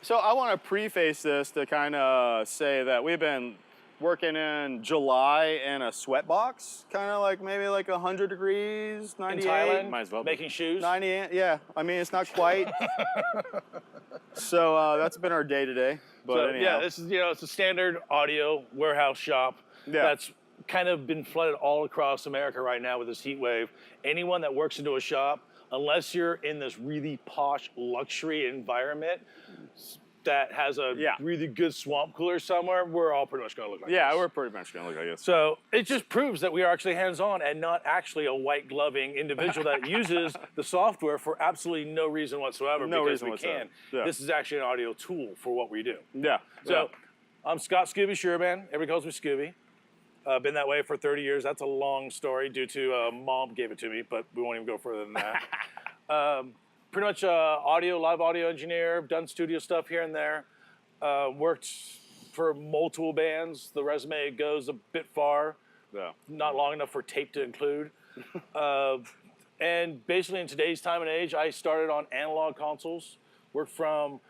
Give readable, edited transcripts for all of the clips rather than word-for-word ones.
So I want to preface this to kind of say that we've been working in July in a sweat box, kind of like maybe like 100 degrees, 98. In Thailand, Might as well be. making shoes. 98, yeah. I mean, it's not quite. So that's been our day today. But So, anyhow. yeah, this is, you know, it's a standard audio warehouse shop that's kind of been flooded all across America right now with this heat wave. Anyone that works into a shop, unless you're in this really posh luxury environment that has a really good swamp cooler somewhere, we're all pretty much going to look like this. Yeah, we're pretty much going to look like this. So it just proves that we are actually hands-on and not actually a white gloving individual that uses the software for absolutely no reason whatsoever because we can. Yeah. This is actually an audio tool for what we do. Yeah. So I'm Scott Scoobie Scherban. Everybody calls me Scoobie. Been that way for 30 years. That's a long story due to mom gave it to me, but we won't even go further than that. Pretty much live audio engineer, done studio stuff here and there. Worked for multiple bands. The resume goes a bit far. Yeah. Not long enough for tape to include. And basically in today's time and age, I started on analog consoles. Worked from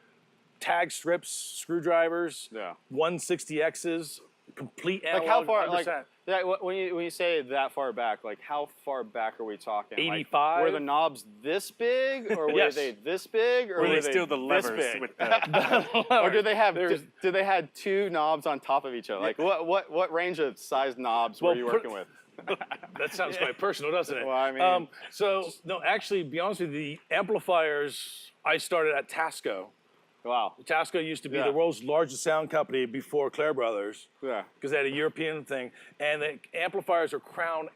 tag strips, screwdrivers, 160Xs, complete analog. Like how far? 100%. Like when you say that far back, like how far back are we talking? 85. Like, were the knobs this big, or were they this big, or were they still the levers big? with the Or did they have? Did they had two knobs on top of each other? Like what range of size knobs were you working with? That sounds quite personal, doesn't it? Well, I mean, no, actually, to be honest with you, the amplifiers I started at Tasco. Wow. Tasco used to be the world's largest sound company before Clare Brothers. Yeah. Because they had a European thing. And the amplifiers are crown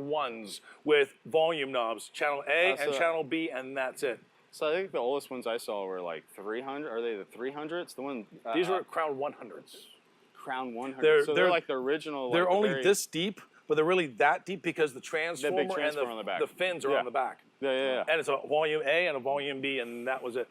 ones with volume knobs, channel A and channel B, and that's it. So I think the oldest ones I saw were like 300. Are they the 300s? The one. These were crown 100s. Crown 100. So they're like the original. They're like only this deep, but they're really that deep because the transformer, and on the back. the fins are on the back. Yeah. And it's a volume A and a volume B, and that was it.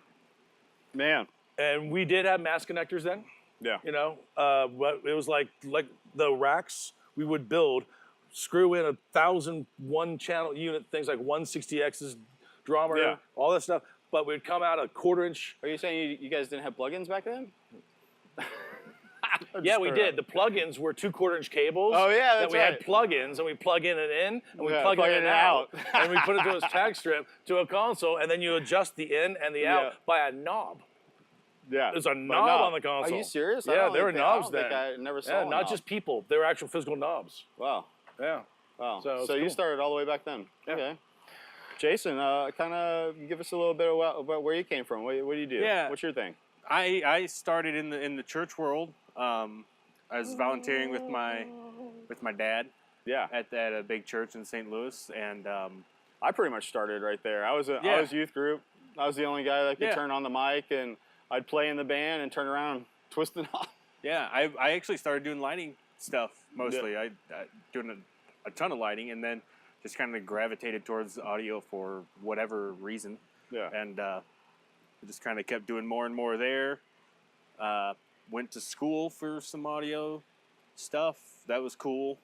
Man. And we did have mass connectors then. Yeah. You know, but it was like the racks we would build, screw in 1,000 one-channel unit things like 160Xs, drummer, all that stuff. But we'd come out a 1/4 inch. Are you saying you guys didn't have plugins back then? Yeah, we did. The plugins were 2 1/4 inch cables. Oh yeah, that's right. We had plugins, and we plug in and in, and we plug it in and out, and we put it to a tag strip to a console, and then you adjust the in and the out by a knob. Yeah, there's a knob on the console. Are you serious? Yeah, there were knobs then. I never saw. Yeah, not just people; they were actual physical knobs. Wow. Yeah. Wow. So cool. You started all the way back then. Yeah. Okay. Jason, kind of give us a little bit about where you came from. What do you do? Yeah. What's your thing? I started in the church world. I was volunteering with my dad. Yeah. At a big church in St. Louis, and I pretty much started right there. I was youth group. I was the only guy that could turn on the mic, and I'd play in the band and turn around and twist the knob. Yeah, I actually started doing lighting stuff mostly. I doing a ton of lighting, and then just kind of gravitated towards audio for whatever reason. Yeah. And just kind of kept doing more and more there. Went to school for some audio stuff. That was cool.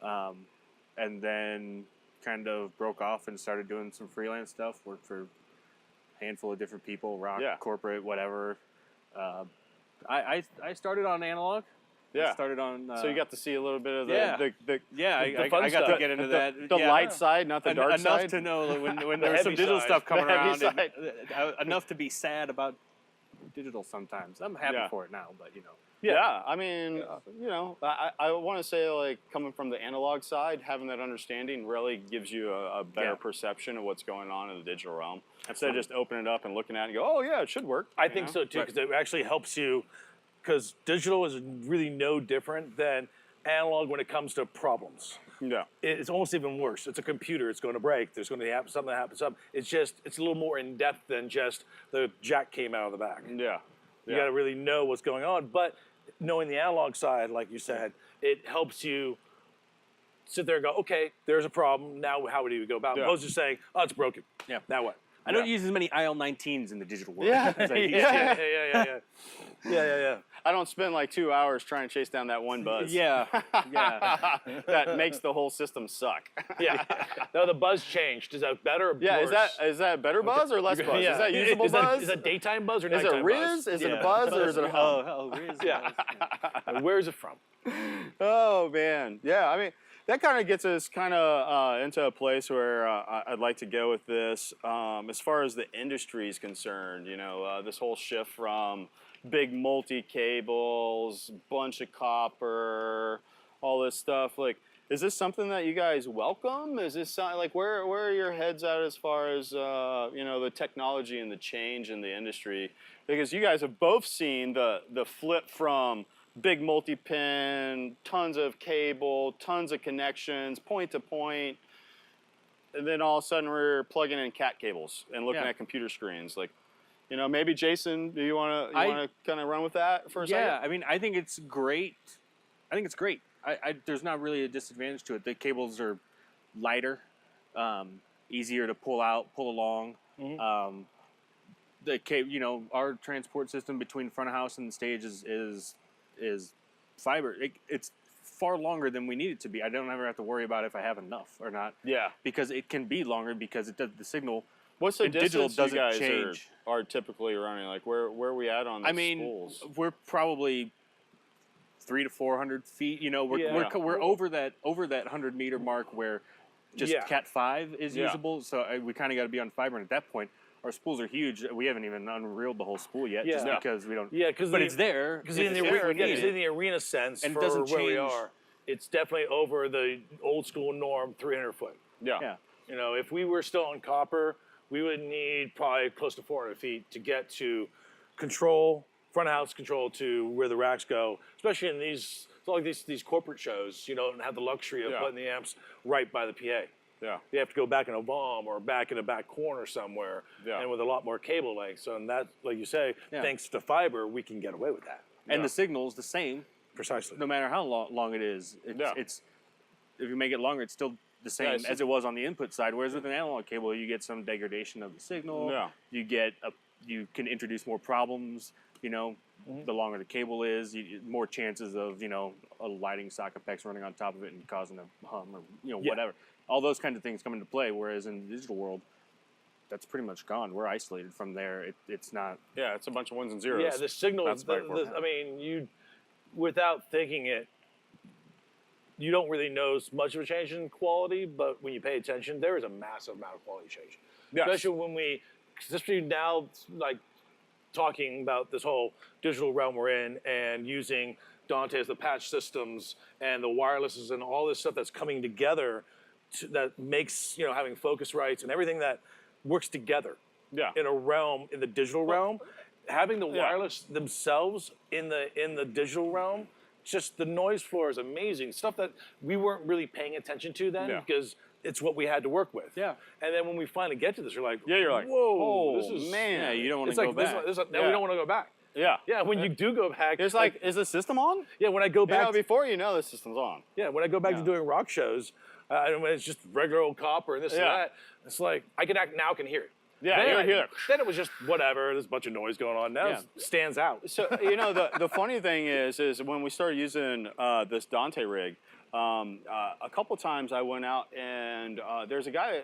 And then kind of broke off and started doing some freelance stuff. Worked for a handful of different people, rock, corporate, whatever. I started on analog. Yeah. I started on. So you got to see a little bit of I got to get into that. The light side, not the dark side. Enough to know when there was some digital stuff coming around. Enough to be sad about digital sometimes. I'm happy for it now, but you know. Yeah, I mean, you know, I want to say, like, coming from the analog side, having that understanding really gives you a better perception of what's going on in the digital realm. Instead of just opening it up and looking at it and go, oh, yeah, it should work. I think so, too, because it actually helps you, because digital is really no different than analog when it comes to problems. Yeah. It's almost even worse. It's a computer. It's going to break. There's going to happen something that happens. It's a little more in-depth than just the jack came out of the back. Yeah. You got to really know what's going on. But knowing the analog side, like you said, it helps you sit there and go, okay, there's a problem. Now how do we go about it? Opposed to saying, oh, it's broken. Yeah. Now what? I don't use as many IL-19s in the digital world. Yeah. as I used to. Yeah. I don't spend like 2 hours trying to chase down that one buzz. Yeah. That makes the whole system suck. Yeah. No, the buzz changed. Is that better or worse? Is that better buzz or less buzz? Yeah. Is that usable buzz? Is that daytime buzz or Is nighttime it Riz? buzz? Is it a buzz or is it a hum? Oh, Riz. Yeah. Where is it from? Oh man, yeah. I mean, that kind of gets us into a place where I'd like to go with this. As far as the industry is concerned, you know, this whole shift from big multi-cables, bunch of copper, all this stuff. Like, is this something that you guys welcome? Is this like where are your heads at as far as you know, the technology and the change in the industry? Because you guys have both seen the flip from big multi-pin, tons of cable, tons of connections, point to point, and then all of a sudden we're plugging in cat cables and looking at computer screens. Like, you know, maybe Jason, do you want to kind of run with that for a second? Yeah, I mean, I think it's great. There's not really a disadvantage to it. The cables are lighter, easier to pull along. Mm-hmm. You know, our transport system between front of house and the stage is fiber. It's far longer than we need it to be. I don't ever have to worry about if I have enough or not. Yeah. Because it can be longer because it does the signal. What's the digital distance you doesn't guys change. are typically running? Like where are we at on the spools? We're probably 300 to 400 feet. You know, we're over that 100-meter mark where just Cat 5 is usable. So we kind of got to be on fiber. And at that point, our spools are huge. We haven't even unreeled the whole spool yet, just because we don't. Yeah, but it's there. Because in the arena sense, and for it doesn't where we are, it's definitely over the old school norm 300 foot. Yeah. You know, if we were still on copper, we would need probably close to 400 feet to get to control, front of house control to where the racks go, especially in these, it's like these corporate shows, you don't have the luxury of putting the amps right by the PA. Yeah. You have to go back in a VOM or back in a back corner somewhere, and with a lot more cable length. So, and that, like you say, thanks to fiber, we can get away with that. And the signal's the same. Precisely. No matter how long it is. It's if you make it longer, it's still the same as it was on the input side. Whereas with an analog cable, you get some degradation of the signal. Yeah. You can introduce more problems. You know, the longer the cable is, more chances of a lighting socket pex running on top of it and causing a hum or whatever. All those kinds of things come into play. Whereas in the digital world, that's pretty much gone. We're isolated from there. It's not. Yeah, it's a bunch of ones and zeros. Yeah, the signal. I mean, without thinking it, you don't really notice much of a change in quality, but when you pay attention, there is a massive amount of quality change. Yes. Especially now, like talking about this whole digital realm we're in and using Dante as the patch systems and the wirelesses and all this stuff that's coming together that makes, having Focusrites and everything that works together in a realm, in the digital realm, having the wireless themselves in the digital realm, just the noise floor is amazing. Stuff that we weren't really paying attention to then because it's what we had to work with. Yeah. And then when we finally get to this, you're like, whoa, this is, man. Yeah, you don't want to go back. We don't want to go back. Yeah. Yeah, when you do go back. It's like, is the system on? Yeah, when I go back. Before the system's on. Yeah, when I go back to doing rock shows, when it's just regular old copper and this and that, it's like, I can hear it. Yeah, then it was just whatever. There's a bunch of noise going on. Now it stands out. So the funny thing is when we started using this Dante rig, a couple times I went out and there's a guy.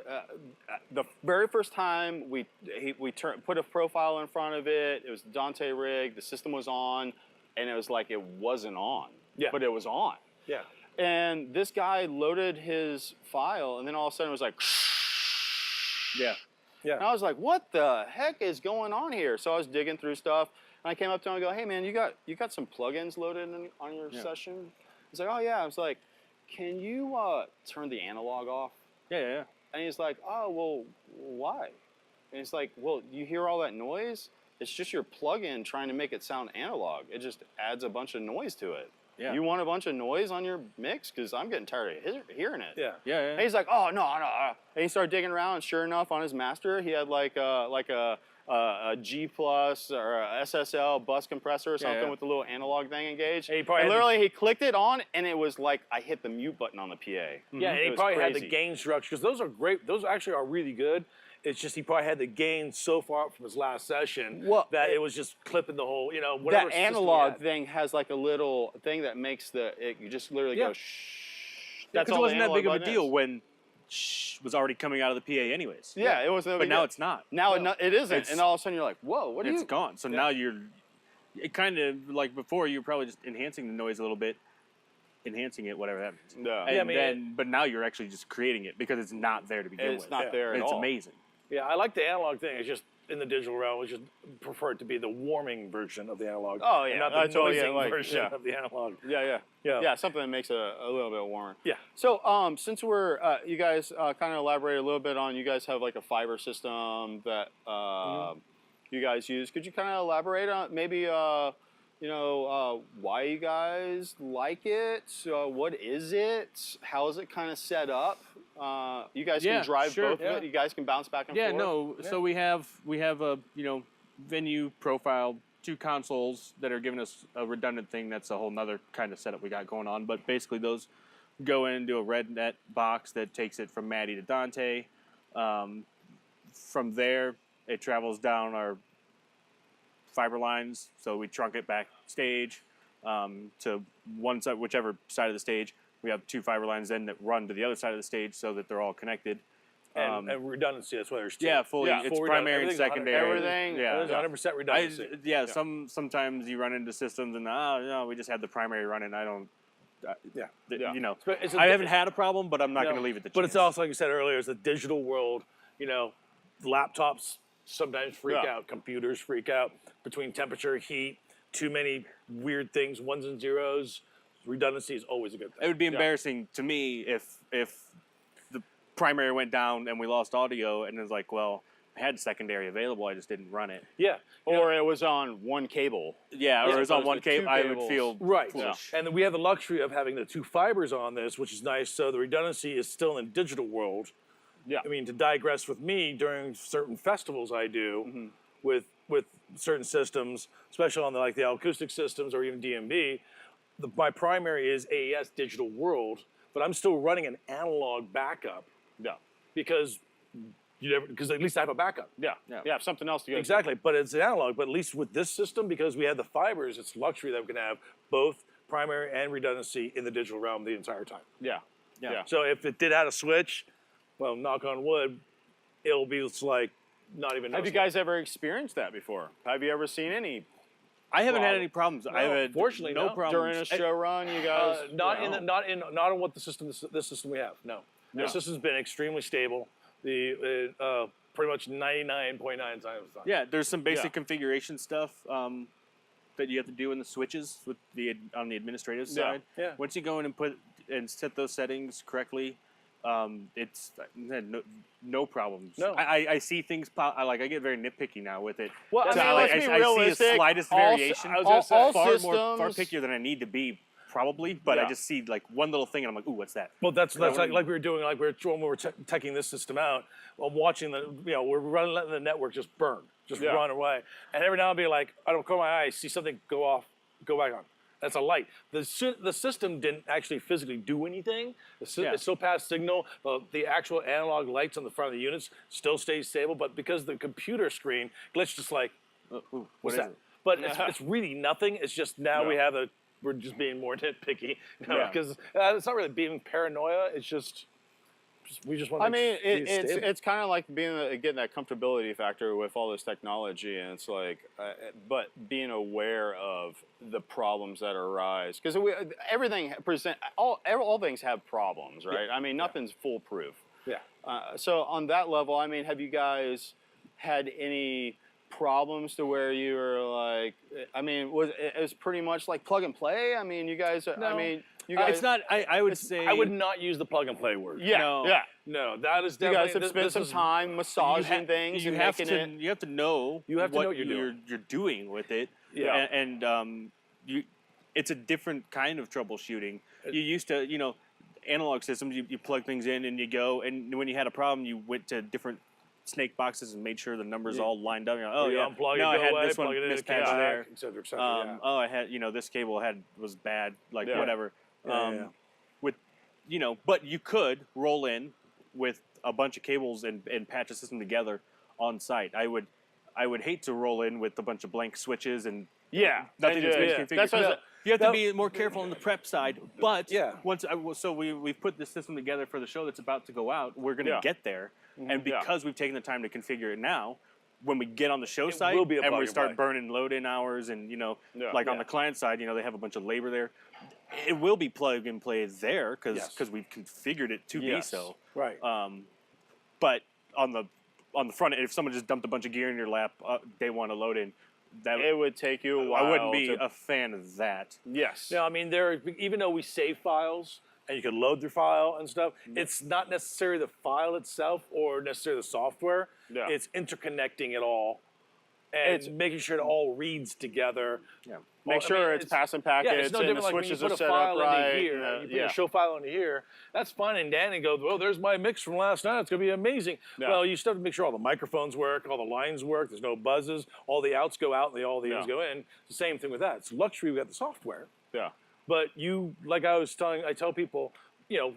The very first time we put a profile in front of it. It was the Dante rig. The system was on, and it was like it wasn't on. Yeah. But it was on. Yeah. And this guy loaded his file, and then all of a sudden it was like. Yeah. Yeah. And I was like, what the heck is going on here? So I was digging through stuff, and I came up to him and go, hey, man, you got some plugins loaded on your session? He's like, oh, yeah. I was like, can you turn the analog off? Yeah. And he's like, oh, well, why? And he's like, well, you hear all that noise? It's just your plugin trying to make it sound analog. It just adds a bunch of noise to it. Yeah. You want a bunch of noise on your mix? Because I'm getting tired of hearing it. Yeah. And he's like, oh, no. And he started digging around, and sure enough, on his master, he had like a G plus or a SSL bus compressor or something with a little analog thing engaged. And he clicked it on, and it was like I hit the mute button on the PA. Yeah, and he probably had the gain structure, because those are great. Those actually are really good It's just he probably had the gain so far up from his last session that it was just clipping the whole, whatever. That analog thing has like a little thing that makes you just literally go shh. That's all. It wasn't that big of a deal when shh was already coming out of the PA anyways. Yeah, it wasn't. But now it's not. Now it isn't, and all of a sudden you're like, whoa, what are you? It's gone. So now it kind of like before you were probably just enhancing the noise a little bit. Enhancing it, whatever that means. Yeah. And but now you're actually just creating it because it's not there to begin with. It's not there at all. It's amazing. Yeah, I like the analog thing. It's just in the digital realm, I just prefer it to be the warming version of the analog. Oh yeah, and not the noising version of the analog. Yeah, something that makes it a little bit warmer. Yeah. So since we're you guys kind of elaborate a little bit on, you guys have like a fiber system that you guys use. Could you kind of elaborate on maybe why you guys like it? What is it? How is it kind of set up? You guys can drive both of it. You guys can bounce back and forth. No. So we have a venue profile, 2 consoles that are giving us a redundant thing. That's a whole nother kind of setup we got going on. But basically those go into a Rednet box that takes it from Maddie to Dante. From there, it travels down our fiber lines, so we trunk it backstage to one side, whichever side of the stage. We have 2 fiber lines then that run to the other side of the stage so that they're all connected. And redundancy, that's why there's 2. Yeah, fully. It's full primary and secondary. Everything. There's 100% redundancy. Sometimes you run into systems and no, we just had the primary running. I don't. I haven't had a problem, but I'm not going to leave it to chance. But it's also, like you said earlier, it's a digital world. Laptops sometimes freak out, computers freak out between temperature, heat, too many weird things, ones and zeros. Redundancy is always a good thing. It would be embarrassing to me if the primary went down and we lost audio and it was like, well, I had secondary available, I just didn't run it. Yeah. Or it was on one cable. Yeah, or it was on one cable. I would feel foolish. And then we have the luxury of having the 2 fibers on this, which is nice. So the redundancy is still in the digital world. Yeah. I mean, to digress with me, during certain festivals I do with certain systems, especially on the acoustic systems or even DMB, my primary is AES digital world, but I'm still running an analog backup. Yeah. Because at least I have a backup. Yeah. Something else to go Exactly, but it's analog. But at least with this system, because we have the fibers, it's luxury that we can have both primary and redundancy in the digital realm the entire time. Yeah. So if it did have a switch, well, knock on wood, it'll be like not even. Have you guys ever experienced that before? Have you ever seen any? I haven't had any problems. No, I have had fortunately no problems during a show run. You guys not on what this system we have. No, the system's been extremely stable. The pretty much 99.9 times of the time. Yeah, there's some basic configuration stuff that you have to do in the switches with on the administrative side. Yeah. Once you go in and set those settings correctly, it's no problems. No. I see things pop. I get very nitpicky now with it. Well, So let's be I see realistic. the slightest variation. all far systems, far pickier than I need to be, probably. But I just see one little thing and I'm like, ooh, what's that? Well, that's like we were doing, when we were teching this system out. I'm watching we're letting the network just burn, run away, and every now and then be like, I don't close my eyes, see something go off, go back on. That's a light. The system didn't actually physically do anything. It still passed signal. The actual analog lights on the front of the units still stays stable, but because the computer screen glitched, just like, what's that? But it's really nothing. It's just now we're just being more nitpicky because it's not really being paranoia. It's just we just want to. I mean, it's kind of like getting that comfortability factor with all this technology, and it's like, but being aware of the problems that arise because everything all things have problems, right? I mean, nothing's foolproof. Yeah. So on that level, I mean, have you guys had any problems to where you were like? I mean, it was pretty much like plug and play? I mean, you guys. No. I mean. You guys, it's not. I would say I would not use the plug and play word. No, that is definitely. You guys have spent some time massaging things. You have to know. You have to know what you're doing with it. Yeah, and it's a different kind of troubleshooting. You used to, analog systems. You plug things in and you go. And when you had a problem, you went to different snake boxes and made sure the numbers all lined up. Unplug it, I had away, this one mispatched there. Et cetera, Oh, I had this cable was bad. Whatever. With but you could roll in with a bunch of cables and patch a system together on site. I would hate to roll in with a bunch of blank switches and nothing to configure. That's what you have to be more careful on the prep side. But Yeah. so we've put this system together for the show that's about to go out. We're going to get there, and because we've taken the time to configure it now, when we get on the show site will be a and we plug and start play. burning load-in hours, and like on the client side, they have a bunch of labor there. It will be plug and play there because we've configured it to be so. Right. But on the front end, if someone just dumped a bunch of gear in your lap, they want to load in. It would take you a while. I wouldn't be a fan of that. Yes. No, I mean, even though we save files and you can load your file and stuff, it's not necessarily the file itself or necessarily the software. Yeah. It's interconnecting it all and making sure it all reads together. Yeah. Make sure it's passing packets it's no and the different like when you switches put are a set file up right. into here, you put a show file into here, that's fine and dandy, and go, well, there's my mix from last night, it's going to be amazing. Yeah. Well, you still have to make sure all the microphones work, all the lines work, there's no buzzes, all the outs go out and all the ins go in. It's the same thing with that. It's luxury, we got the software. Yeah. But like I tell people,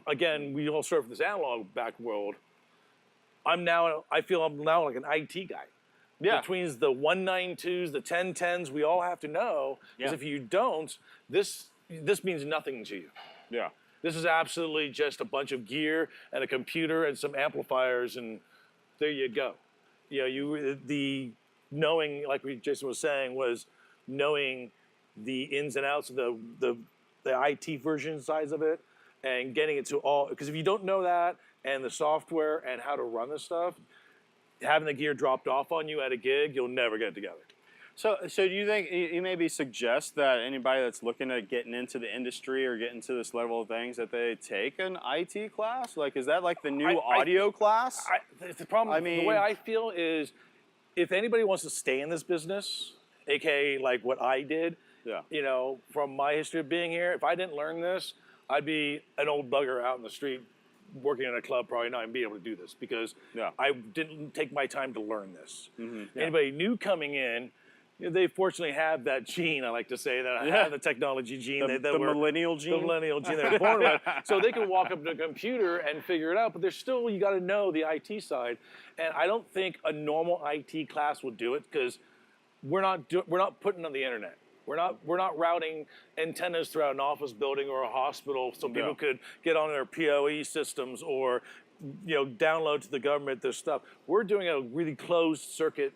again, we all serve this analog back world. I feel I'm now like an IT guy. Yeah. Between the 192s, the 1010s, we all have to know, because if you don't, this means nothing to you. Yeah. This is absolutely just a bunch of gear and a computer and some amplifiers, and there you go. The knowing, like Jason was saying, was knowing the ins and outs of the IT version size of it, and getting it to all. Because if you don't know that and the software and how to run this stuff, having the gear dropped off on you at a gig, you'll never get it together. So do you think you maybe suggest that anybody that's looking at getting into the industry or getting to this level of things that they take an IT class? Like, is that like the new audio class? The problem, the way I feel is, if anybody wants to stay in this business, aka like what I did, from my history of being here, if I didn't learn this, I'd be an old bugger out in the street working in a club, probably not even be able to do this, because I didn't take my time to learn this. Anybody new coming in, they fortunately have that gene, I like to say, that have the technology gene. The millennial gene? The millennial gene they were born with. So they can walk up to a computer and figure it out, but there's still, you got to know the IT side. And I don't think a normal IT class will do it, because we're not putting on the internet. We're not routing antennas throughout an office building or a hospital so people could get on their PoE systems or download to the government their stuff. We're doing a really closed circuit,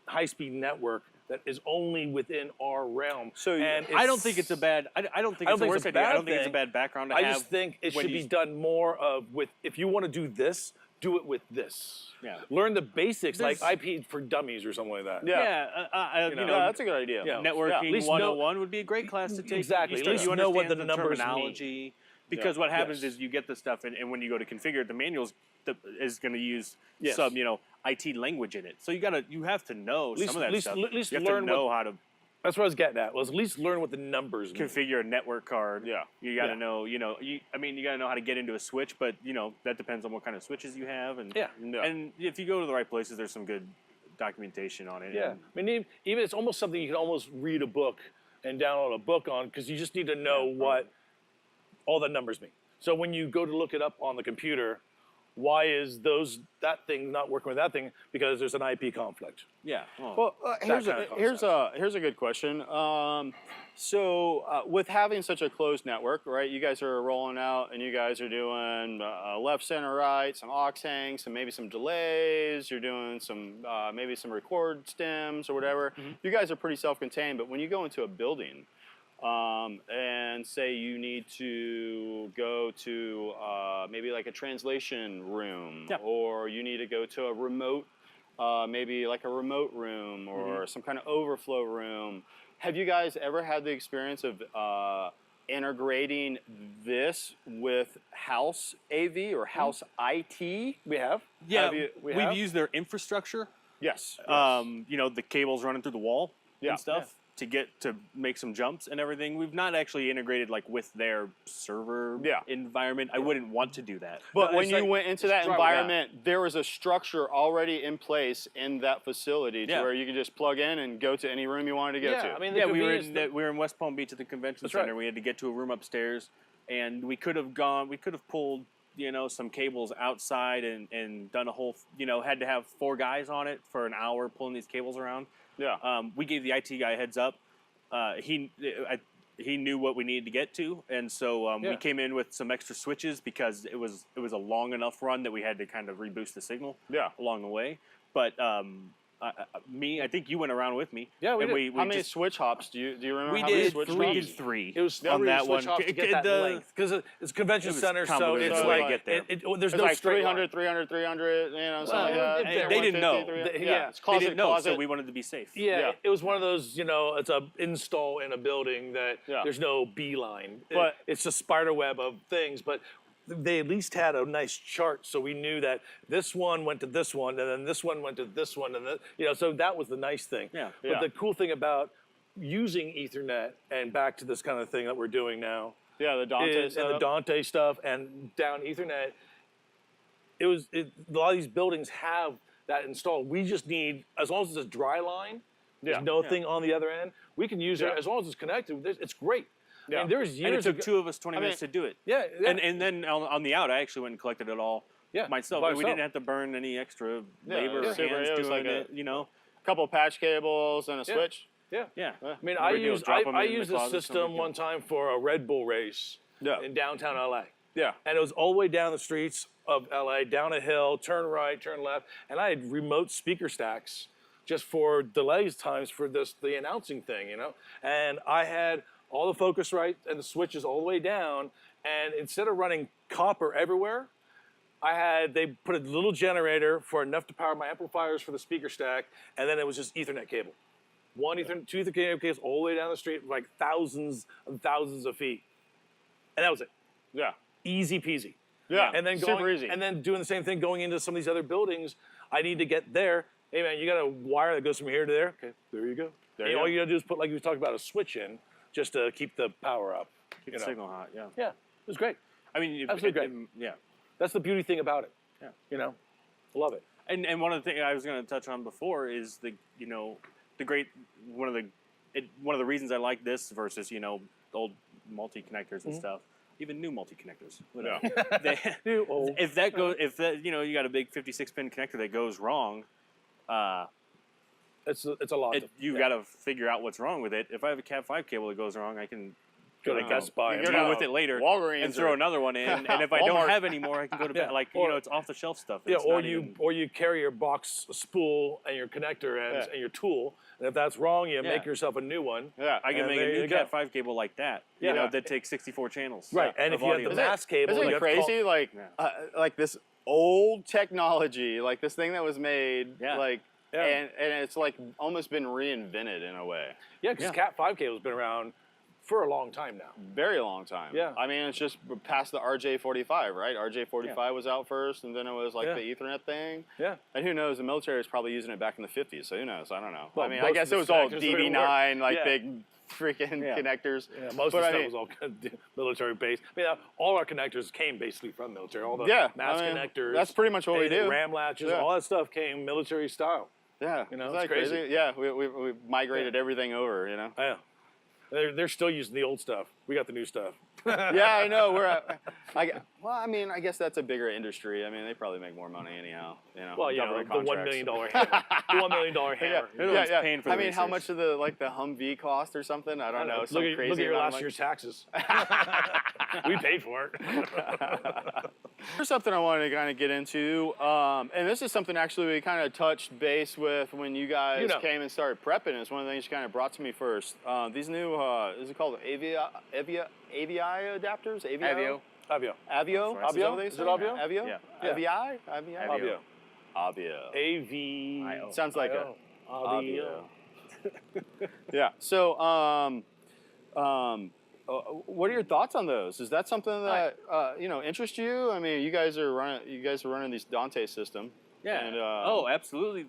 high-speed network that is only within our realm. So I don't think it's a bad. I don't think it's the worst idea. I don't think it's a bad background to have. I just think it should be done more if you want to do this, do it with this. Yeah. Learn the basics, like IP for dummies or something like that. That's a good idea. Networking 101 would be a great class to take. Exactly. At least you know what understand the the numbers terminology. mean. Because what happens is you get the stuff, and when you go to configure it, the manual is going to use some IT language in it. So you have to know some of that stuff. At least you have learn to know how to. That's what I was getting at. Was at least learn what the numbers mean. Configure a network card. Yeah. You got to know. You got to know how to get into a switch, but that depends on what kind of switches you have, and and if you go to the right places, there's some good documentation on it. Yeah. I mean, even it's almost something you can almost read a book and download a book on, because you just need to know what all the numbers mean. So when you go to look it up on the computer, why is that thing not working with that thing? Because there's an IP conflict. Yeah. Well, here's a good question. So with having such a closed network, right? You guys are rolling out, and you guys are doing left, center, right, some aux hangs, and maybe some delays. You're doing some maybe some record stems or whatever. You guys are pretty self-contained, but when you go into a building, and say you need to go to maybe like a translation room, or you need to go to a remote, maybe like a remote room or some kind of overflow room. Have you guys ever had the experience of integrating this with house AV or house IT? We have. Yeah, we've used their infrastructure. Yes. The cables running through the wall and stuff. Yeah. To make some jumps and everything. We've not actually integrated like with their server environment. I wouldn't want to do that. But when you went into that environment, there was a structure already in place in that facility to where you could just plug in and go to any room you wanted to go to. I mean, we were in West Palm Beach at the convention center. We had to get to a room upstairs, and we could have pulled some cables outside and done a whole, had to have 4 guys on it for an hour pulling these cables around. Yeah. We gave the IT guy a heads up. He knew what we needed to get to, and so we came in with some extra switches because it was a long enough run that we had to kind of reboost the signal along the way. But I think you went around with me. Yeah, we and did. How many switch hops do you remember? We how many did switch three. hops? We did 3. It was on that one. To get that length because it's convention center, so convoluted it's the way to like get there. there's It's no like straight 300, 300, 300, something like Well, that. they didn't know. 300. Yeah. It's They closet, didn't know, closet. so we wanted to be safe. Yeah, it was one of those, it's a install in a building that there's no beeline. But it's a spider web of things, but they at least had a nice chart so we knew that this one went to this one and then this one went to this one and so that was the nice thing. Yeah. But the cool thing about using Ethernet and back to this kind of thing that we're doing now yeah, the Dante and the Dante stuff and down Ethernet, a lot of these buildings have that installed. We just need, as long as it's a dry line, there's no thing on the other end, we can use it as long as it's connected. It's great. Yeah. And there's years And it took ago, 2 of us 20 minutes to do it. Yeah. And then on the out, I actually went and collected it all myself. by We yourself. didn't have to burn any extra labor or super. hands It was doing like it, couple patch cables and a switch. Yeah. Yeah. I mean, No big deal. Drop 'em I in the used this closet, no system big deal. one time for a Red Bull race in downtown LA. Yeah. And it was all the way down the streets of LA, down a hill, turn right, turn left. And I had remote speaker stacks just for delays times for the announcing thing, And I had all the Focusrite and the switches all the way down. And instead of running copper everywhere, they put a little generator for enough to power my amplifiers for the speaker stack. And then it was just Ethernet cable. 2 Ethernet cables all the way down the street, like thousands and thousands of feet. And that was it. Yeah. Easy peasy. Yeah. And then super easy. And then doing the same thing going into some of these other buildings. I need to get there. Hey man, you got a wire that goes from here to there. Okay, there you go. All you gotta do is put, like we talked about, a switch in just to keep the power up. Keep the signal hot, yeah. Yeah, it was great. I mean, Absolutely great. Yeah. That's the beauty thing about it. Yeah. Love it. And one of the things I was going to touch on before is one of the reasons I like this versus old multi-connectors and stuff, even new multi-connectors. If you got a big 56-pin connector that goes wrong, it's a lot. You got to figure out what's wrong with it. If I have a Cat 5 cable that goes wrong, I can go to Best Buy and deal with it later, Walgreens and throw another one in. And if I don't have any more, I can go to bed. It's off the shelf stuff. Yeah, It's or you carry your box spool and your connector ends and your tool, and if that's wrong, you make yourself a new one. Yeah. I can And make there a new you go. Cat 5 cable like that. That takes 64 channels. Right, and if you have the mass cable, Isn't you it have to call- crazy? Like this old technology, like this thing that was made, and it's like almost been reinvented in a way. Yeah, because Cat 5 cable's been around for a long time now. Very long time. Yeah. I mean, it's just past the RJ45, right? RJ45 was out first, and then it was like the Ethernet thing. Yeah. And who knows? The military was probably using it back in the 50s, so who knows? I don't know. Well, I mean, most I guess of it the was all connectors didn't DB9, work. big freaking connectors. Yeah, most of the stuff was all military based. I mean, all our connectors came basically from military. All the mass connectors. That's pretty much what we do. RAM latches, all that stuff came military style. Yeah. Isn't that that crazy? Yeah, we migrated everything over, Yeah. They're still using the old stuff. We got the new stuff. Yeah, I know. I guess that's a bigger industry. I mean, they probably make more money anyhow. Well, government the $1 contracts. million hammer. The $1 million hammer. Yeah. paying for I the mean, how research. much of the Humvee cost or something? I don't know. Some Look crazy at your amount last of year's taxes. We paid for it. Here's something I wanted to kind of get into, and this is something actually we kind of touched base with when you guys came and started prepping. It's one of the things you kind of brought to me first. These new, is it called AVI adapters? Avio. Avio? Is it Avio? Avio? Yeah. Avio? Avio. Avio. A-V. Sounds like a Avio. Yeah. So, what are your thoughts on those? Is that something that interests you? I mean, you guys are running these Dante system. Yeah. And, absolutely.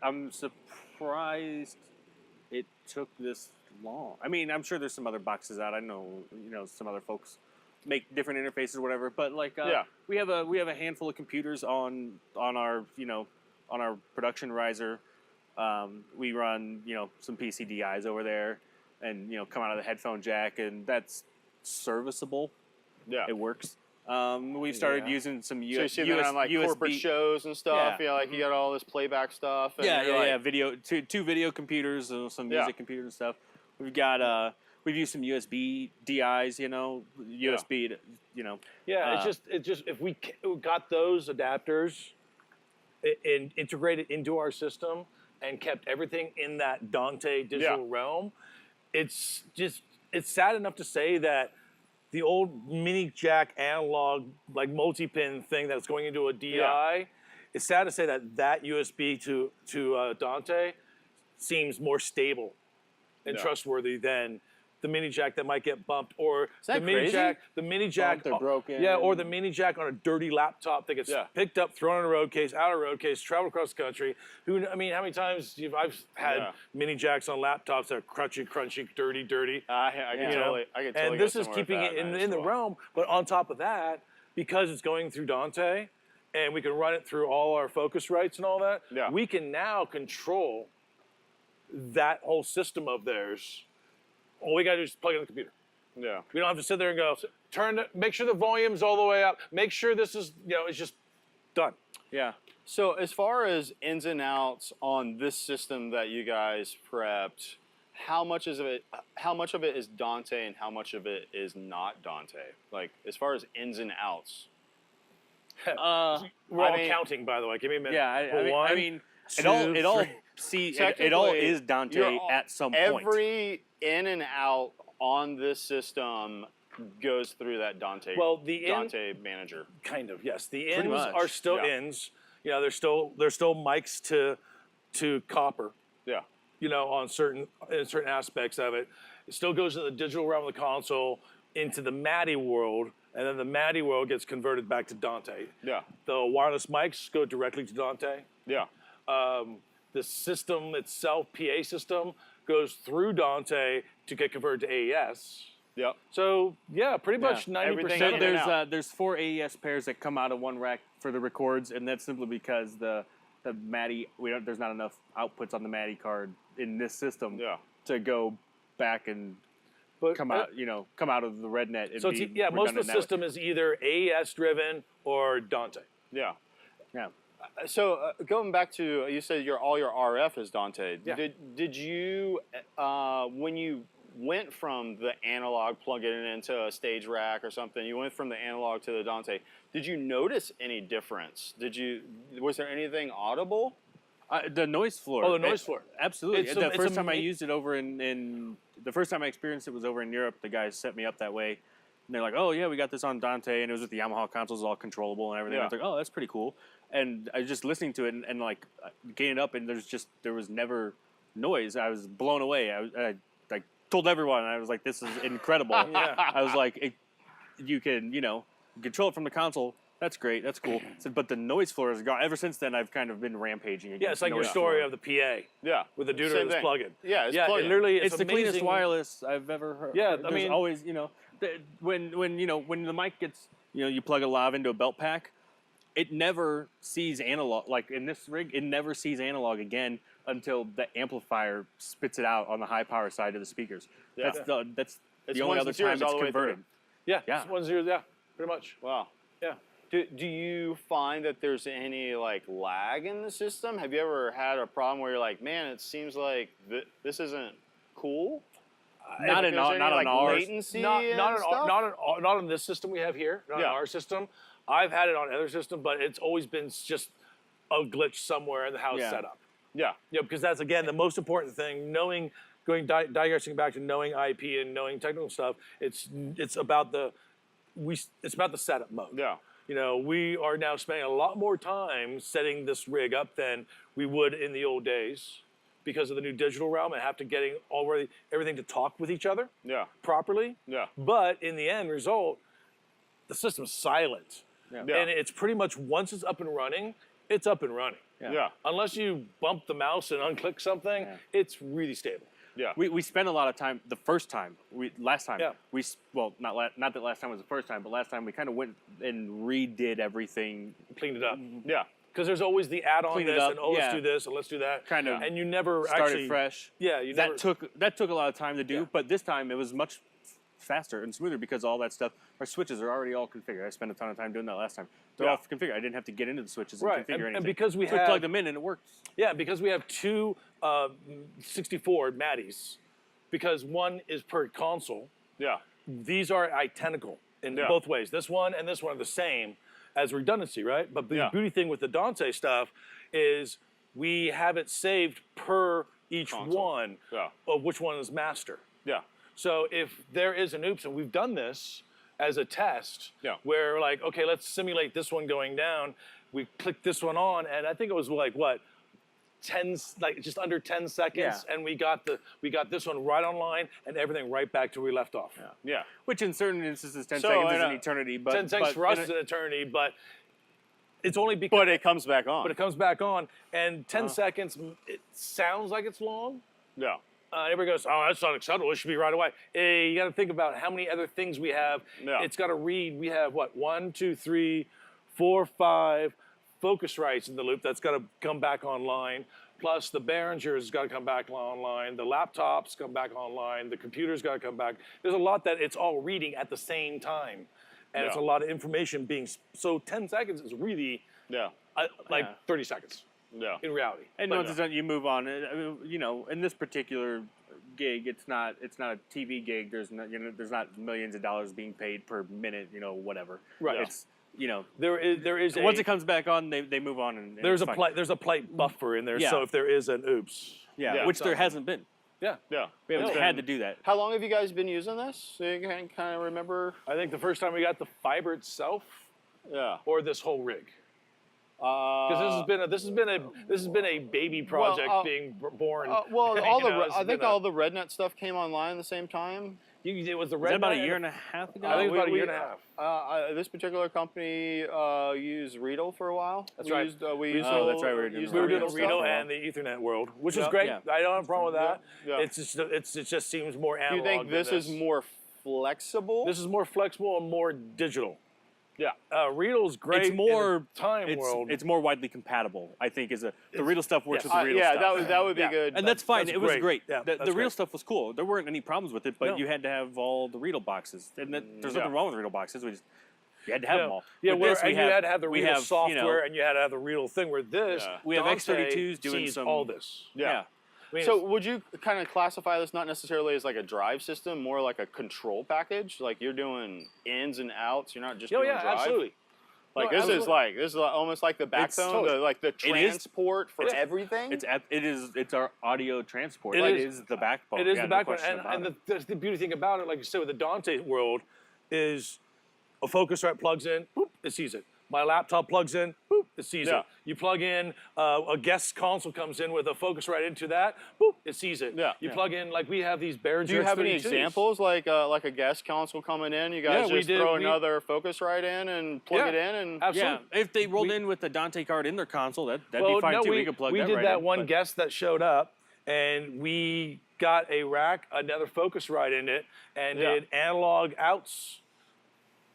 I'm surprised it took this long. I mean, I'm sure there's some other boxes out. I know, some other folks make different interfaces or whatever. But we have a handful of computers on our on our production riser. We run some PCDIs over there, and come out of the headphone jack, and that's serviceable. Yeah. It works. We've started using some So you see that on like corporate shows and stuff. Yeah. You know, like you got all this playback stuff. And Yeah, you're like, yeah. Video, two video computers, and some music computers and stuff. We've got we've used some USB DIs, you know, USB, you know. Yeah, it's just if we got those adapters and integrated into our system and kept everything in that Dante digital realm, it's sad enough to say that the old mini jack analog like multi-pin thing that's going into a DI, it's sad to say that USB to Dante seems more stable and trustworthy than the mini jack that might get bumped, or the mini jack, they're broken. Yeah, or the mini jack on a dirty laptop that gets picked up, thrown in a road case, out of a road case, traveled across the country. I mean, how many times I've had mini jacks on laptops that are crunchy, dirty. I can totally. And this is keeping it in the realm, but on top of that, because it's going through Dante, and we can run it through all our Focusrites and all that, we can now control that whole system of theirs. All we gotta do is plug it in the computer. Yeah. We don't have to sit there and go, make sure the volume's all the way up. Make sure this is, it's just done. Yeah. So as far as ins and outs on this system that you guys prepped, how much of it is Dante and how much of it is not Dante? Like as far as ins and outs. We're all counting, by the way. Give me a minute. Yeah, I mean, it all is Dante at some point. Every in and out on this system goes through that Dante. Well, the Dante manager. Kind of, yes. The ins are still ins. You know, there's still mics to copper. Yeah. You know, on certain aspects of it. It still goes to the digital realm of the console into the MADI world, and then the MADI world gets converted back to Dante. Yeah. The wireless mics go directly to Dante. Yeah. The system itself, PA system, goes through Dante to get converted to AES. Yep. So yeah, pretty much 90%. There's 4 AES pairs that come out of one rack for the records, and that's simply because the MADI there's not enough outputs on the MADI card in this system to go back and come out of the Rednet. And so most of the system is either AES driven or Dante. Yeah. Yeah. So going back to, you said all your RF is Dante. Yeah. Did you, when you went from the analog, plugging it into a stage rack or something, you went from the analog to the Dante, did you notice any difference? Was there anything audible? The noise floor. Oh, the noise floor. Absolutely. The first time I used it the first time I experienced it was over in Europe. The guys set me up that way. And they're like, oh yeah, we got this on Dante, and it was with the Yamaha consoles, all controllable and everything. Yeah. I was like, oh, that's pretty cool. And I was just listening to it and like getting it up, and there was never noise. I was blown away. I told everyone, I was like, this is incredible. I was like, you can control it from the console. That's great. That's cool. But the noise floor is gone. Ever since then, I've kind of been rampaging again. Yeah, it's like your story of the PA. Yeah. With the dude that's plug-in. Yeah, it's plug-in. literally, it's the cleanest wireless I've ever heard. Yeah, I mean, always, when the mic gets, you plug a lav into a belt pack, it never sees analog. Like in this rig, it never sees analog again until the amplifier spits it out on the high power side of the speakers. Yeah. That's the only other time it's converted. Yeah, it's 1-0. Yeah, pretty much. Wow. Yeah. Do you find that there's any like lag in the system? Have you ever had a problem where you're like, man, it seems like this isn't cool? Not on ours. Latency not on this system we have here. Not on our system. I've had it on other systems, but it's always been just a glitch somewhere in the house setup. Yeah. Yeah, because that's again the most important thing. Digressing back to knowing IP and knowing technical stuff. It's about the setup mode. Yeah. We are now spending a lot more time setting this rig up than we would in the old days because of the new digital realm and have to getting everything to talk with each other properly. Yeah. But in the end result, the system's silent. Yeah. And it's pretty much once it's up and running, it's up and running. Yeah. Unless you bump the mouse and unclick something, it's really stable. Yeah. We spent a lot of time not that last time was the first time, but last time we kind of went and redid everything. Cleaned it up. Yeah. Because there's always the add-on Clean it this up, and let's do this and let's do that. Kind of. And you never started actually fresh. Yeah, that took a lot of time to do, but this time it was much faster and smoother because all that stuff, our switches are already all configured. I spent a ton of time doing that last time. They're all configured. I didn't have to get into the switches and configure anything. And because we plug them in and it works. Yeah, because we have two 64 Maddies, because one is per console. Yeah. These are identical in both ways. This one and this one are the same as redundancy, right? But the beauty thing with the Dante stuff is we have it saved per each one of which one is master. Yeah. So if there is an oops, and we've done this as a test, where we're like, okay, let's simulate this one going down. We click this one on, and I think it was like what, 10, like just under 10 seconds, and we got this one right online and everything right back to where we left off. Yeah. Which in certain instances, 10 seconds is an eternity. But 10 seconds for us is an eternity, but it's only because. But it comes back on. But it comes back on, and 10 seconds, it sounds like it's long. Yeah. Everybody goes, oh, that's not acceptable. It should be right away. You got to think about how many other things we have. Yeah. It's got to read. We have what, 1, 2, 3, 4, 5 Focusrites in the loop. That's got to come back online. Plus the Behringer's got to come back online. The laptops come back online. The computer's got to come back. There's a lot that it's all reading at the same time, and it's a lot of information being. So 10 seconds is really like 30 seconds. Yeah. In reality. And once it's done, you move on. I mean, you know, in this particular gig, it's not a TV gig. There's not millions of dollars being paid per minute. You know, whatever. Right. It's there is once it comes back on, they move on and there's a plate buffer in there. So if there is an oops. Which there hasn't been. Yeah. We haven't had to do that. How long have you guys been using this? So you can kind of remember. I think the first time we got the fiber itself. Yeah. Or this whole rig. Because this has been a baby project being born. I think all the Rednet stuff came online at the same time. It was the Rednet. Was that about a year and a half ago? I think about a year and a half. This particular company used Riedel for a while. That's right. We used that's right. We were doing the Riedel and the Ethernet world, which is great. I don't have a problem with that. It just seems more analog. Do you think this is more flexible? This is more flexible and more digital. Yeah. Riedel's great. It's more world. It's more widely compatible. I think the Riedel stuff works with the Riedel stuff. that would be good. And that's fine. It was great. Yeah, the Riedel stuff was cool. There weren't any problems with it, but you had to have all the Riedel boxes. And there's nothing wrong with Riedel boxes. You had to have them all. Yeah, you had to have the Riedel software, and you had to have the Riedel thing. Where this, we have X32s doing all this. Yeah. So would you kind of classify this not necessarily as like a drive system, more like a control package? Like you're doing ins and outs. You're not just doing drive. Absolutely. Like this is almost like the backbone, the transport for everything. It's our audio transport. It is the backbone. It is the backbone, and the beauty thing about it, like you said with the Dante world, is a Focusrite plugs in, boop, it sees it. My laptop plugs in, boop, it sees it. You plug in, a guest console comes in with a Focusrite into that, boop, it sees it. You plug in, like we have these Behringer. Do you have any examples, like a guest console coming in? You guys just throw another Focusrite in and plug it in? And absolutely. Yeah, if they rolled in with the Dante card in their console, that'd be fine too. We could plug that right in. We did that one guest that showed up, and we got a rack, another Focusrite in it, and did analog outs.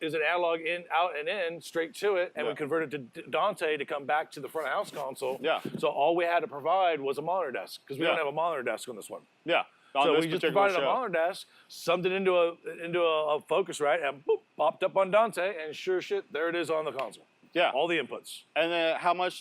Is an analog in, out, and in, straight to it, and we converted to Dante to come back to the front of house console. Yeah. So all we had to provide was a monitor desk, because we don't have a monitor desk on this one. Yeah. So we just provided a monitor desk, summed it into a Focusrite, and boop, popped up on Dante, and sure shit, there it is on the console. Yeah. All the inputs. And then how much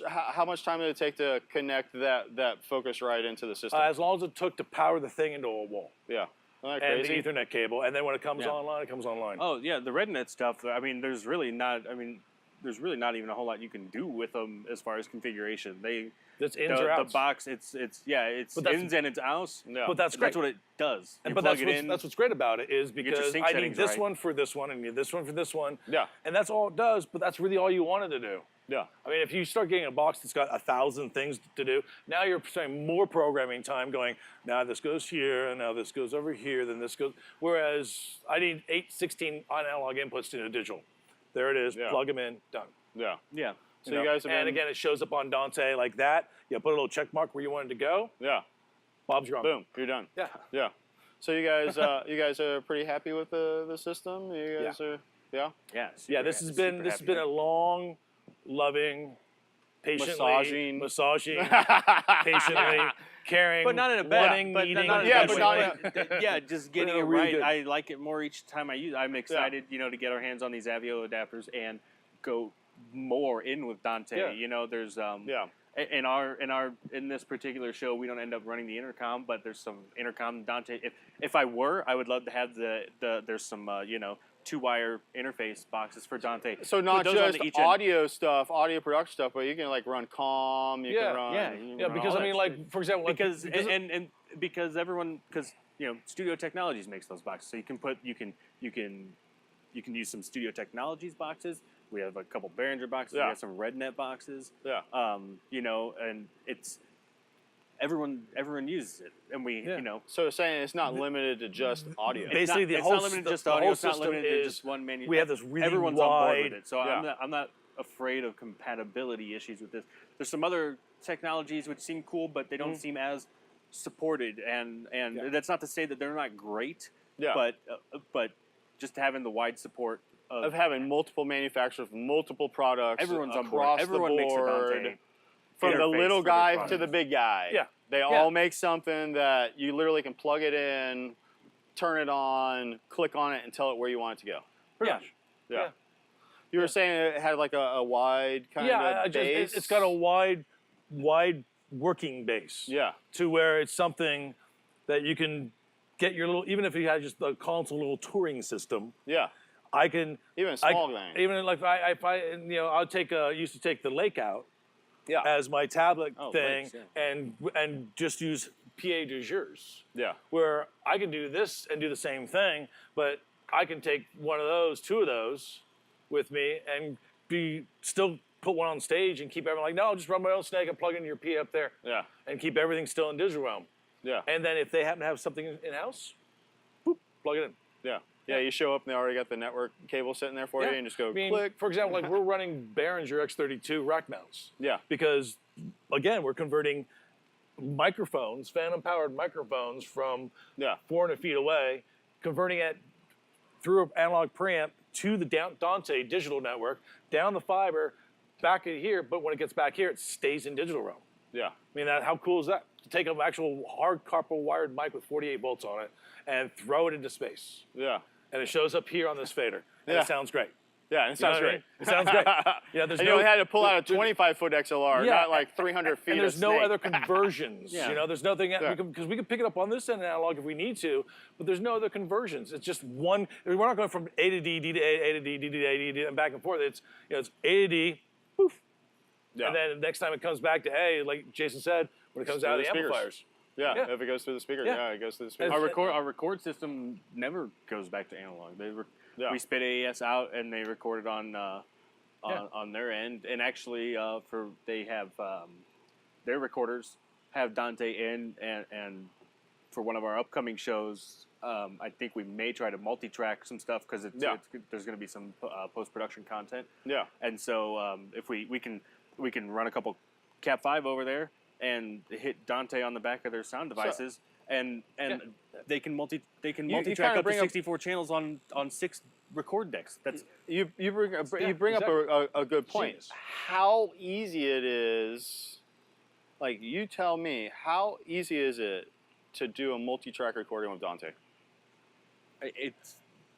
time did it take to connect that Focusrite into the system? As long as it took to power the thing into a wall. Yeah. And the Ethernet cable, and then when it comes online, it comes online. Oh yeah, the Rednet stuff. I mean, there's really not even a whole lot you can do with them as far as configuration. It's ins or outs. The box, it's ins and it's outs. Yeah. But that's great. That's what it does. That's what's great about it is because I need this one for this one, and need this one for this one. Yeah. And that's all it does. But that's really all you wanted to do. Yeah. I mean, if you start getting a box that's got 1,000 things to do, now you're spending more programming time going, now this goes here, and now this goes over here, then this goes. Whereas I need 16 analog inputs to the digital. There it is. Plug them in. Done. Yeah. Yeah. So you guys have been... And again, it shows up on Dante like that. You put a little check mark where you wanted to go. Yeah. Bob's your Boom. You're done. Yeah. Yeah. So you guys are pretty happy with the system? You guys are... Yeah? Yeah. Yeah, this has been a long, loving patiently, massaging patiently, caring, But not in a bad, wanting, but needing. not in a Yeah, bad but way. not Yeah, just getting No, it really right. good. I like it more each time I use it. I'm excited, you know, to get our hands on these Avio adapters and go more in with Dante. Yeah. You know, there's Yeah. in this particular show, we don't end up running the intercom, but there's some intercom Dante. If I were, I would love to have there's some you know, 2-wire interface boxes for Dante. So Put not those on just the each end. audio stuff, audio production stuff, but you can like run comm. You Yeah, can run. yeah, you can Yeah, run because all I that mean, like shit. for example, like, because you know, Studio Technologies makes those boxes, so you can use some Studio Technologies boxes. We have a couple Behringer boxes. Yeah. We have some Rednet boxes. Yeah. You know, and it's everyone uses it, and we Yeah. you know. So saying it's not limited to just audio. Basically, the it's whole not limited to just the audio. whole It's not system limited to is just one menu. we have this really Everyone's on board with wide- it, so Yeah. I'm not afraid of compatibility issues with this. There's some other technologies which seem cool, but they don't seem as supported, and Yeah. that's not to say that they're not great. Yeah. But just having the wide support Of having multiple manufacturers, multiple products, everyone's on board. across Everyone the makes a board, Dante from the interface little for their guy to product. the big guy. Yeah. They all make something that you literally can plug it in, turn it on, click on it, and tell it where you want it to go. pretty Yeah. much. Yeah. Yeah. You were saying it had like a wide kind of base. It's got a wide working base. Yeah. To where it's something that you can get your little, even if you had just a console little touring system, Yeah. I can Even a small thing. even like if I you know I'll take used to take the Lake out Yeah. as my tablet Oh, thing Lakes, yeah. and just use PA de jures, Yeah. where I can do this and do the same thing, but I can take one of those, two of those with me and still put one on stage and keep everyone like, no, I'll just run my own snake and plug in your PA up there Yeah. and keep everything still in digital realm. Yeah. And then if they happen to have something in-house, boop, plug it in. Yeah. Yeah. You show up and they already got the network cable sitting there for you, and just go I mean, click. for example, like we're running Behringer X32 rack mounts. Yeah. Because, again, we're converting microphones, phantom-powered microphones from Yeah. 400 feet away, converting it through an analog preamp to the Dante digital network, down the fiber, back in here, but when it gets back here, it stays in digital realm. Yeah. I mean, how cool is that? To take an actual hard copper wired mic with 48 volts on it and throw it into space. Yeah. And it shows up here on this fader. And Yeah. it sounds great. Yeah. It sounds know what I great. mean? It sounds great. Yeah, there's And no, you only had to pull out a there's- 25-foot XLR, Yeah, not like 300 feet. and there's of no snake. other conversions. Yeah. You know, there's nothing Yeah. because we can pick it up on this end analog if we need to, but there's no other conversions. It's just one. We're not going from A to D, D to A, A to D, D to A, D to D, and back and forth. It's it's A to D, poof, Yeah. and then the next time it comes back to A, like Jason said, when it comes Through out of the the speakers. amplifiers. Yeah, Yeah. if it goes through the speaker, Yeah. yeah, it goes through the speaker. Our record system never goes back to analog. Yeah. We spit AES out and they record it on their end. And actually, they have their recorders have Dante in, and for one of our upcoming shows, I think we may try to multi-track some stuff because there's going to be some post-production content. Yeah. And so if we can run a couple Cat 5 over there and hit Dante on the back of their sound devices, and they can multi-track kinda up to bring up- 64 channels on 6 record decks. That's You bring up exactly. a good point. Genius. How easy it is, like you tell me, how easy is it to do a multi-track recording with Dante? it's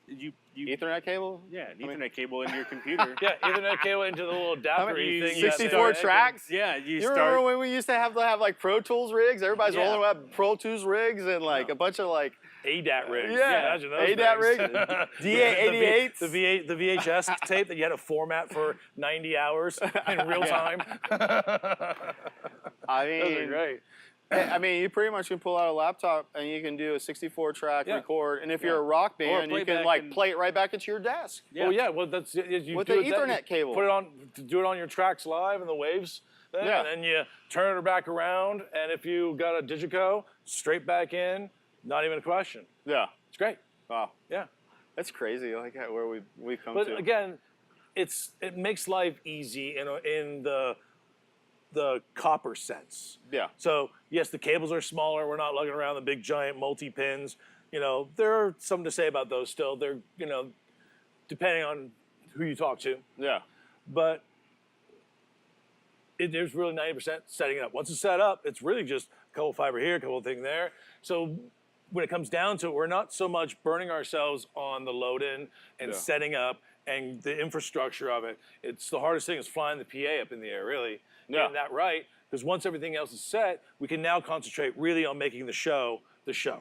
you Ethernet cable? yeah, an Ethernet cable in your computer. Yeah, Ethernet cable into the little adapter many- thing. 64 tracks? Yeah, you You start. remember when we used to have like Pro Tools rigs? Everybody's Yeah. rolling around Pro Tools rigs and like a bunch of like ADAT rigs. Yeah. Imagine those ADAT things. rigs. DA88s. The VHS tape that you had to format for 90 hours in real time. I Those are mean, great. I mean, you pretty much can pull out a laptop and you can do a 64-track Yeah. record. And if you're a rock band, you can playback like and- play it right back into your desk. Yeah. Well, yeah. Well, that's you With do the it that- Ethernet you cable. Put it on. Do it on your tracks live and the waves. Thing, Yeah. And then you turn it back around, and if you got a Digico, straight back in. Not even a question. Yeah. It's great. Wow. Yeah. That's crazy. Like where we've come But to. again, it makes life easy in the copper sense. Yeah. So yes, the cables are smaller. We're not lugging around the big giant multi-pins. You know, there are something to say about those still. They're, depending on who you talk to. Yeah. But there's really 90% setting it up. Once it's set up, it's really just a couple fiber here, a couple thing there. So when it comes down to it, we're not so much burning ourselves on the load in and setting up and the infrastructure of it. It's the hardest thing is flying the PA up in the air, really. Getting that right. Because once everything else is set, we can now concentrate really on making the show the show.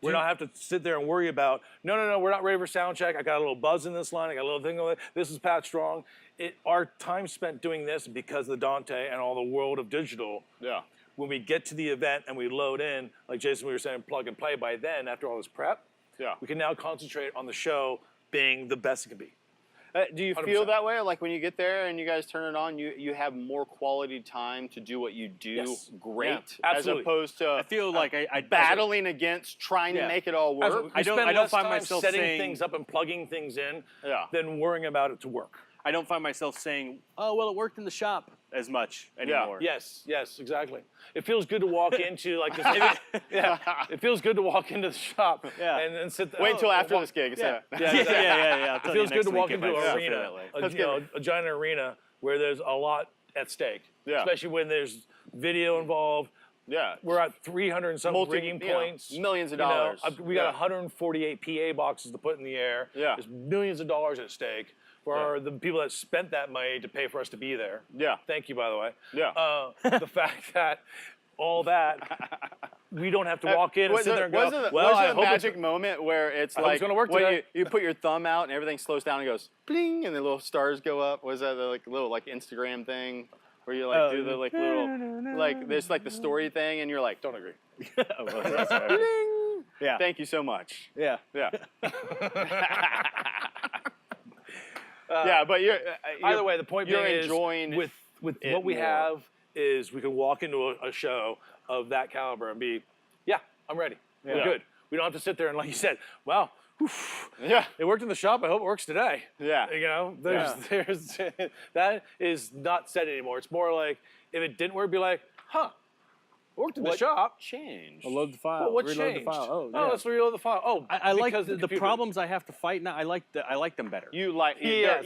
We don't have to sit there and worry about, no, we're not ready for sound check. I got a little buzz in this line. I got a little thing with it. This is Pat Strong. Our time spent doing this because of the Dante and all the world of digital. Yeah. When we get to the event and we load in, like Jason, we were saying, plug and play. By then, after all this prep, we can now concentrate on the show being the best it can be. Do you 100%. feel that way? Like when you get there and you guys turn it on, you have more quality time to do what you do great, as opposed to I feel like I battling against trying to make it all work. I don't find myself myself setting saying, things up and plugging things in than worrying about it to work. I don't find myself saying, oh, well, it worked in the shop as much anymore. Yes, exactly. It feels good to walk into like this. It feels good to walk into the shop and sit there. Wait until after this gig. Yeah. It feels good to walk into an arena, a giant arena where there's a lot at stake. Yeah. Especially when there's video involved. Yeah. We're at 300 and some rigging points. Millions of dollars. We got 148 PA boxes to put in the air. Yeah. There's millions of dollars at stake for the people that spent that money to pay for us to be there. Yeah. Thank you, by the way. Yeah. The fact that all that, we don't have to walk in and sit there and go, well, I hope a magic moment where it's like it's gonna work when today. you put your thumb out and everything slows down and goes bling and the little stars go up. Was that the little Instagram thing where you do the little there's like the story thing and you're like, don't agree. Bling. Yeah. Thank you so much. Yeah. Yeah. Yeah, but either way, the point being is enjoying with what we have is we can walk into a show of that caliber and be, I'm ready. We're good. We don't have to sit there and, like you said, wow, it worked in the shop. I hope it works today. Yeah. You know, there's that is not said anymore. It's more like if it didn't work, be like, it worked in the shop. Changed. I'll load the file. Well, what reload changed? the file. Oh, let's reload the file. Oh, I like because the problems I have to fight now. I like them better. You like they're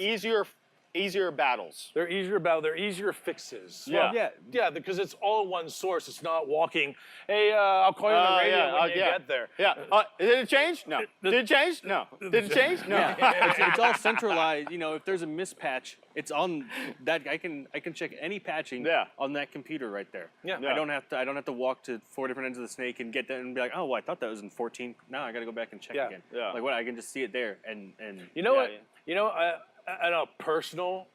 easier battles. They're easier they're easier fixes. Yeah. Yeah, because it's all in one source. It's not walking, hey, I'll call you on the radio when you get there. Yeah. Did it change? No. Did it change? No. Did it change? No. Yeah. It's all centralized. You know, if there's a mispatch, it's on that. I can check any patching on that computer right there. Yeah. I don't have to walk to 4 different ends of the snake and get that and be like, oh, well, I thought that was in 14. Now I got to go back and check again. Yeah. Like what? I can just see it there and. You know what? You know, I know personal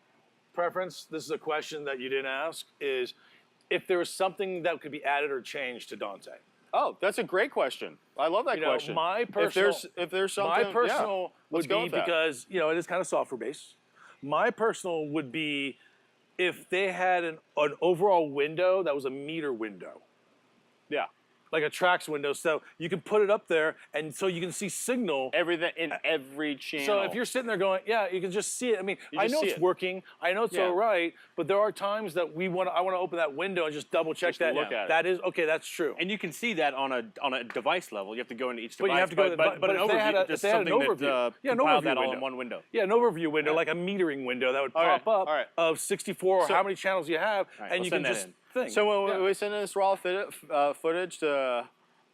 preference. This is a question that you didn't ask. Is if there was something that could be added or changed to Dante. Oh, that's a great question. I love that question. My personal, if there's something, my personal would be because it is kind of software based. My personal would be if they had an overall window that was a meter window. Yeah. Like a tracks window, so you can put it up there, and so you can see signal. Everything in every channel. So if you're sitting there going, you can just see it. I mean, I know it's working, I know it's all right, but there are times that I want to open that window and just double check that. Look at it. That is okay. That's true. And you can see that on a device level. You have to go into each device. But you have to go. But an overview, just something that compiled that all in one window. Yeah, an overview window, like a metering window that would pop up of 64 or how many channels you have, and you can just think. So when we send in this raw footage to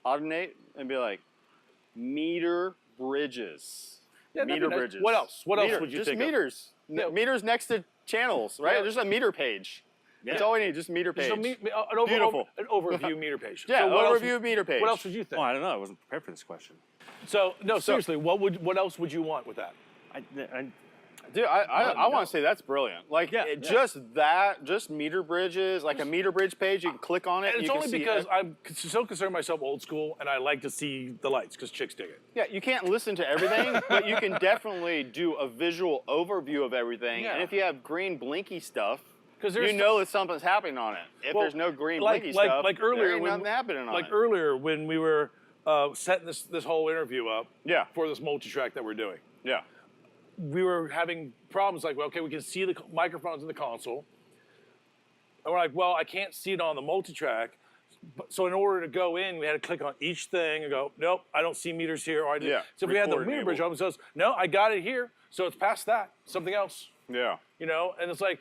Audinate and be like, meter bridges. Meter bridges. What else? What else would you just think meters. Meters next to channels, right? There's a meter page. That's all we need, just meter page. Beautiful. An overview meter page. Yeah, so overview meter page. What else would you think? Oh, I don't know. I wasn't prepared for this question. So, seriously, what else would you want with that? Dude, I want to say that's brilliant. Like, just meter bridges, like a meter bridge page, you can click on it. And it's only because I'm so consider myself old school, and I like to see the lights, because chicks dig it. Yeah, you can't listen to everything, but you can definitely do a visual overview of everything. Yeah. And if you have green blinky stuff, you know that something's happening on it. If there's no green blinky stuff, there ain't nothing happening on it. Like earlier when we were setting this whole interview up for this multi-track that we're doing. Yeah. We were having problems like, well, okay, we can see the microphones in the console. And we're like, well, I can't see it on the multi-track. So in order to go in, we had to click on each thing and go, nope, I don't see meters here. Or so if we had the meter bridge open, it says, no, I got it here. So it's past that, something else. Yeah. And it's like,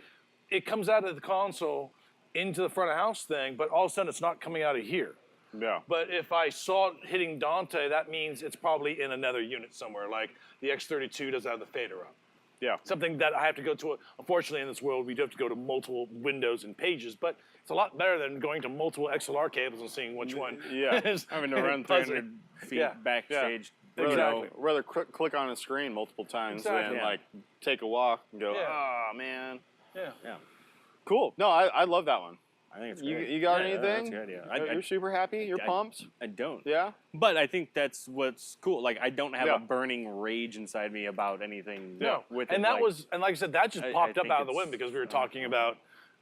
it comes out of the console into the front of house thing, but all of a sudden it's not coming out of here. Yeah. But if I saw it hitting Dante, that means it's probably in another unit somewhere, like the X32 doesn't have the fader up. Yeah. Something that I have to go to. Unfortunately, in this world, we do have to go to multiple windows and pages, but it's a lot better than going to multiple XLR cables and seeing which one. Yeah. is Having to run buzzing. 300 feet Yeah. backstage. Rather, Exactly. rather click on a screen multiple times Exactly. than like take a walk and go, Yeah. oh man. Yeah. Yeah. Cool. No, I love that one. I think it's You, great. you got Yeah, anything? That's good, yeah. You're super happy? You're pumped? I don't. Yeah? But I think that's what's cool. Like, I don't have Yeah. a burning rage inside me about anything No. with and it. that like, was, and like I said, that just popped up think out of the it's- wind because we were talking about,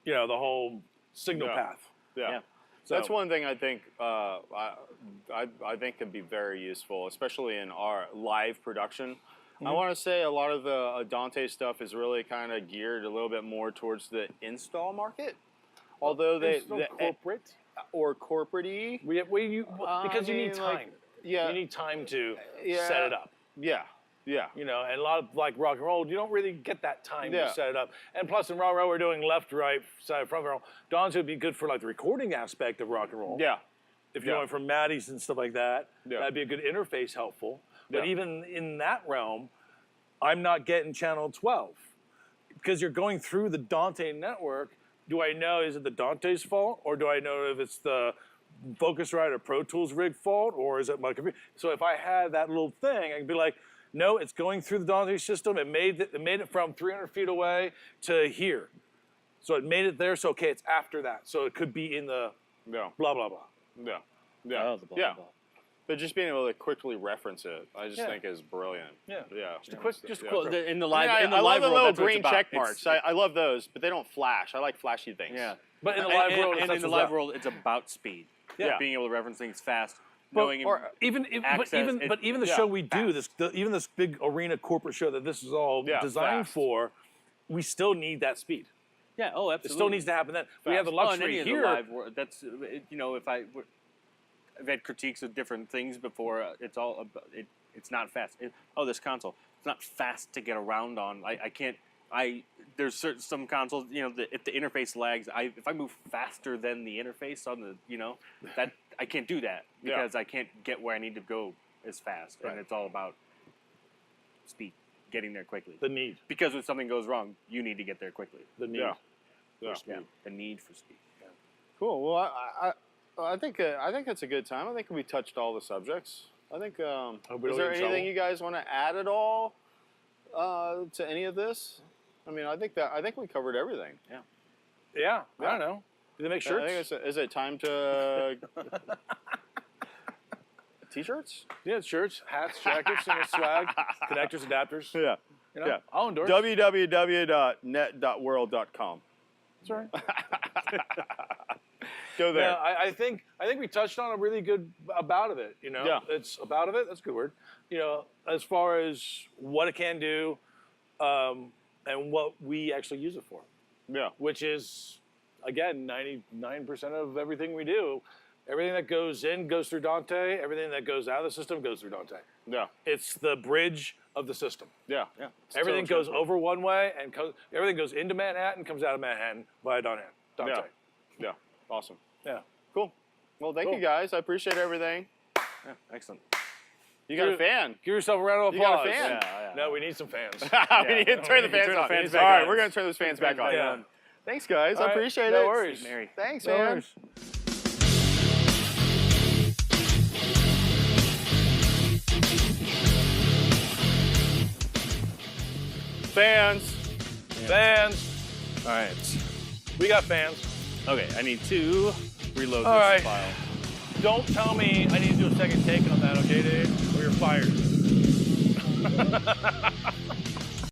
you know, the whole signal Yeah. path. Yeah. Yeah. So, That's one thing I think I think could be very useful, especially in our live production. I want to say a lot of the Dante stuff is really kind of geared a little bit more towards the install market, although it's so corporate. or corporate-y. Because you need mean, time. like, yeah, You need time to Yeah. set it up. yeah, yeah, You know, and a lot of like rock and roll, you don't really get that time Yeah. to set it up. And plus, in rock and roll, we're doing left, right, side, front roll. Don's would be good for like the recording aspect of rock and roll. yeah, If you're Yeah. going from Maddie's and stuff like that, Yeah. that'd be a good interface helpful. But Yeah. even in that realm, I'm not getting channel 12 because you're going through the Dante network. Do I know, is it the Dante's fault, or do I know if it's the Focusrite or Pro Tools rig fault, or is it my computer? So if I had that little thing, I could be like, no, it's going through the Dante system. It made it from 300 feet away to here. So it made it there. So okay, it's after that. So it could be in the yeah, blah blah blah. yeah, yeah, Oh, the blah, yeah. blah. But just being able to quickly reference it, I just Yeah. think is brilliant. Yeah. Yeah. Just a quick, just a Yeah. quick. Well, in the I live, mean, in the I live love the world, little that's what it's green about. check It's- marks. I love those, but they don't flash. I like flashy things. Yeah. But in the live world, and it's in the as live well. world, it's about speed. Yeah. Being able to reference things fast, But- knowing or- Even access, even the yeah, show we do, even this big arena corporate show that this is all Yeah, designed fast. for, we still need that speed. yeah, oh, It absolutely. still needs to happen then. We have the Well, in luxury any of here. the live world, that's you know, I've had critiques of different things before. It's all about, it's not fast. This console, it's not fast to get around on. I can't. There's some consoles, you know, if the interface lags, if I move faster than the interface on the, you know, that I can't do that Yeah. because I can't get where I need to go as fast, Right. and it's all about speed, getting there quickly. The need. Because when something goes wrong, you need to get there quickly. The need. Yeah. Yeah. Yeah, the need for speed. Yeah. Cool. Well, I think it's a good time. I think we touched all the subjects. I think. we Is don't there get in anything trouble. you guys want to add at all to any of this? I mean, I think we covered everything. Yeah. I don't know. Do they make I shirts? think is it time to t-shirts? Yeah, shirts, hats, jackets, and swag, connectors, adapters. Yeah. You know, Yeah. I'll endorse. www.net.world.com. That's right. Go there. Yeah, I think we touched on a really good about of it. You know, Yeah. it's about of it. That's a good word. You know, as far as what it can do, and what we actually use it for, Yeah. which is again 99% of everything we do. Everything that goes in goes through Dante. Everything that goes out of the system goes through Dante. Yeah. It's the bridge of the system. Yeah. Yeah. Everything goes over one way, and everything goes into Manhattan, comes out of Manhattan via Dante. Yeah. Yeah. Awesome. Yeah. Cool. Well, thank Cool. you guys. I appreciate everything. Yeah, excellent. You got a Give- fan. Give yourself a round of You got a applause. fan. Yeah. No, we need some fans. We need to turn the fans turn the on. fans All back right, on. we're going to turn those fans back on. Yeah. Thanks, guys. All I right, appreciate no it. worries. Mary. Thanks, No man. worries. Fans. Fans. All right. We got fans. Okay, I need to reload All this right. file. Don't tell me I need to do a second take on that, okay, dude? Or you're fired.